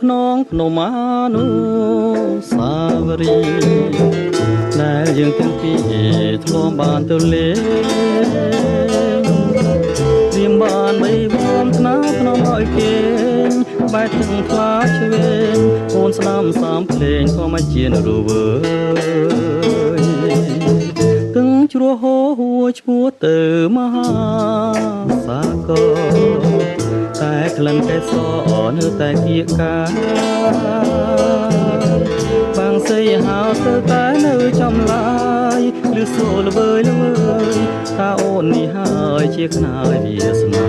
ក្នុងភ្នំអនុស្សាវរីយ៍ដែលយើងទាំងពីរធ្លាប់បានទៅលេងរៀមបានបីវងថ្នាក្នុងឲ្យគេបែកទាំងខ្លាឆ្វេងអូនស្ដាំសាមភ្លេងក៏មកជានរវើយទឹងជ្រោះហូរហួឈ្មោះទៅមហាសាគរតែក្លិនកេសរនៅតែគៀកកាបាំងសីហៅទៅតែនៅចំឡាយឬសូលវើយលើយថាអូននេះហើយជាខ្នើយវាសនា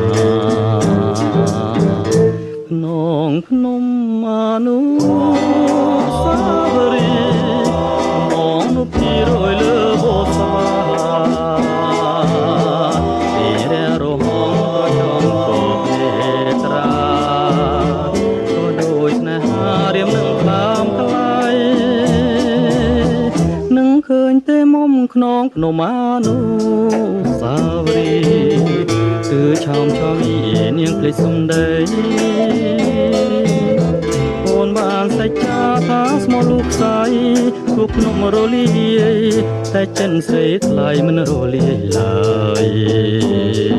ក្នុងភ្នំអនុស្សាវរីយ៍មងនោះពីរយលើបោស្វាពីររហងក៏ចំក៏ពេត្រាក៏ដូចស្នេហារៀមនឹងតាមថ្លៃនឹងឃើញទេមុំក្នុងភ្នំអនុស្សាវរីយ៍គឺឆោមឆោមនាងភ្លេចសំដីអូនបានសេចក្ដីថាស្មោះលោកស្រីគូភ្នំរលាយតែចិនស្រីថ្លៃមិនរលាយឡើយ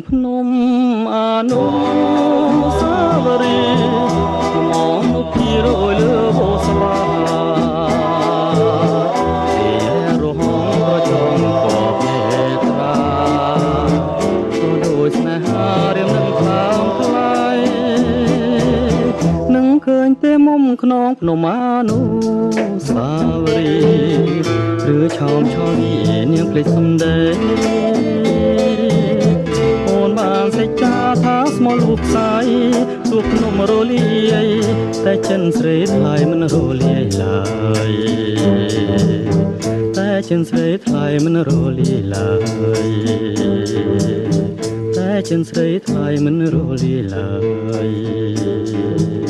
ភ្នំអនុស្សាវរីយ៍មងនោះពីរយលើបោស្វាពីរហងក៏ចំក៏ពេត្រាក៏ដូចស្នេហារៀមនឹងតាមថ្លៃនឹងឃើញទេមុំក្នុងភ្នំអនុស្សាវរីយ៍ឬឆោមឆោមនាងភ្លេចសំដីបានសេចក្ដីថាស្មោះលោកស្រីទូភ្នំរលាយតែចិនស្រីថ្លៃមិនរលាយឡើយតែចិនស្រីថ្លៃមិនរលាយឡើយតែចិនស្រីថ្លៃមិនរលាយឡើយ